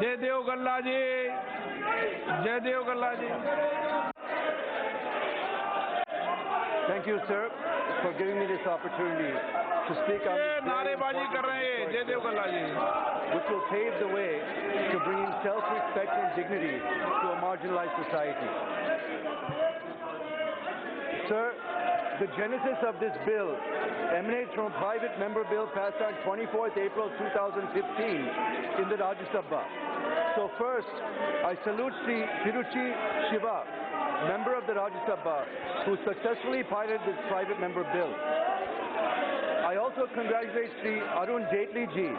जयदेव गल्ला जी, जयदेव गल्ला जी। Thank you, sir, for giving me this opportunity to speak on this नारेबाजी कर रहे हैं जयदेव गल्ला जी, which will pave the way to bringing self-respect and dignity to a marginalized society. Sir, the genesis of this bill emanates from a private member bill passed on 24th April 2015 in the Rajya Sabha. So first, I salute Sri Tiruchi Shiva, member of the Rajya Sabha, who successfully piloted this private member bill. I also congratulate Sri Arun Jaitley ji,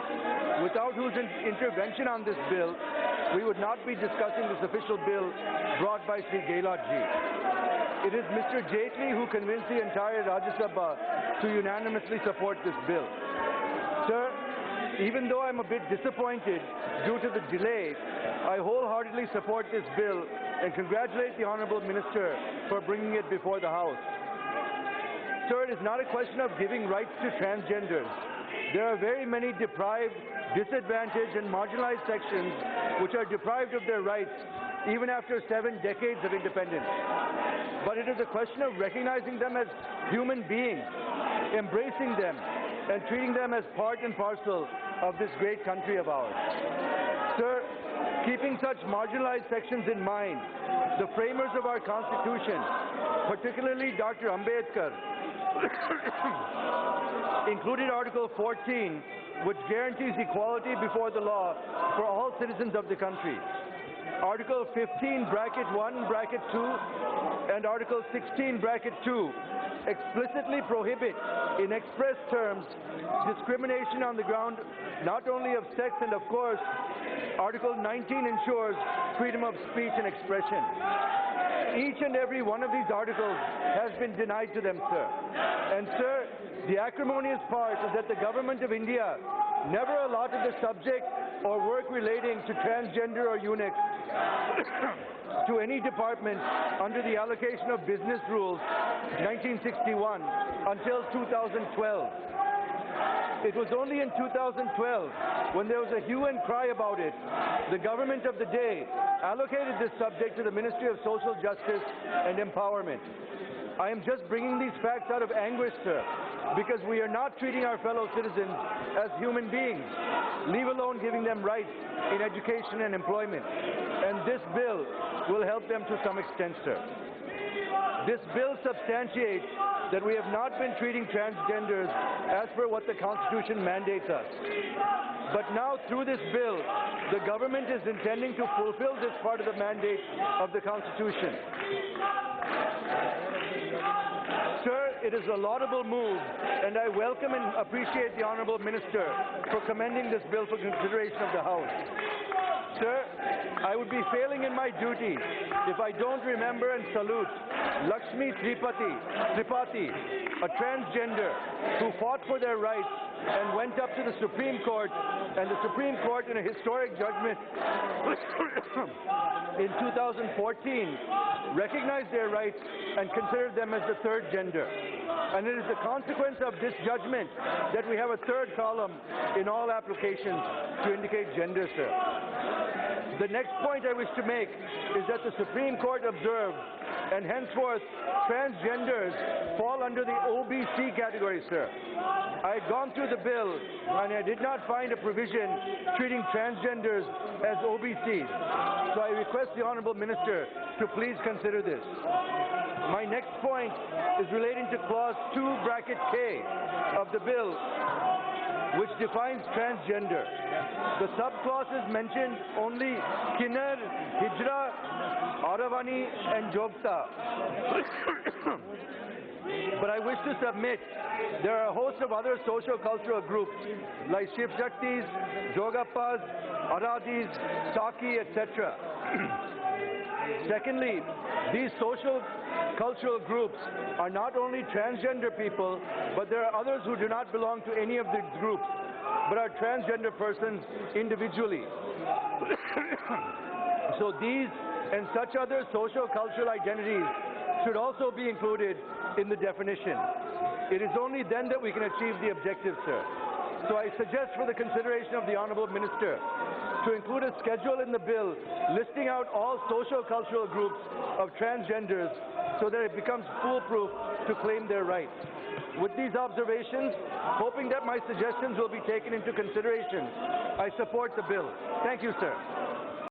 without whose intervention on this bill, we would not be discussing this official bill brought by Sri Galla ji. It is Mr. Jaitley who convinced the entire Rajya Sabha to unanimously support this bill. Sir, even though I'm a bit disappointed due to the delay, I wholeheartedly support this bill and congratulate the Honourable Minister for bringing it before the House. Sir, it is not a question of giving rights to transgenders. There are very many deprived, disadvantaged and marginalized sections which are deprived of their rights even after 7 decades of independence. But it is a question of recognizing them as human beings, embracing them and treating them as part and parcel of this great country of ours. Sir, keeping such marginalized sections in mind, the framers of our Constitution, particularly Dr. Ambedkar, included Article 14, which guarantees equality before the law for all citizens of the country. Article 15, bracket 1, bracket 2, and Article 16, bracket 2 explicitly prohibit, in express terms, discrimination on the ground not only of sex, and of course, Article 19 ensures freedom of speech and expression. Each and every one of these articles has been denied to them, sir. And sir, the acrimonious part is that the government of India never allotted the subject or work relating to transgender or eunuchs to any department under the allocation of business rules 1961 until 2012. It was only in 2012, when there was a hue and cry about it, the government of the day allocated this subject to the Ministry of Social Justice and Empowerment. I am just bringing these facts out of anguish, sir, because we are not treating our fellow citizens as human beings, leave alone giving them rights in education and employment. And this bill will help them to some extent, sir. This bill substantiates that we have not been treating transgenders as per what the Constitution mandates us. But now, through this bill, the government is intending to fulfill this part of the mandate of the Constitution. Sir, it is a laudable move, and I welcome and appreciate the Honourable Minister for commending this bill for consideration of the House. Sir, I would be failing in my duty if I don't remember and salute Lakshmi Tripathi, a transgender who fought for their rights and went up to the Supreme Court, and the Supreme Court, in a historic judgment in 2014, recognized their rights and considered them as the third gender. And it is the consequence of this judgment that we have a third column in all applications to indicate gender, sir. The next point I wish to make is that the Supreme Court observed, and henceforth transgenders fall under the OBC category, sir. I had gone through the bill and I did not find a provision treating transgenders as OBCs. So I request the Honourable Minister to please consider this. My next point is relating to Clause 2, bracket K of the bill, which defines transgender. The subclauses mention only Kinnar, Hijra, Auravani and Jogta. But I wish to submit there are a host of other socio-cultural groups like Shiv Shaktis, Jogappas, Aradis, Saki, etc. Secondly, these social cultural groups are not only transgender people, but there are others who do not belong to any of these groups, but are transgender persons individually. So these and such other social cultural identities should also be included in the definition. It is only then that we can achieve the objective, sir. So I suggest for the consideration of the Honourable Minister to include a schedule in the bill listing out all socio-cultural groups of transgenders so that it becomes foolproof to claim their rights. With these observations, hoping that my suggestions will be taken into consideration, I support the bill. Thank you, sir.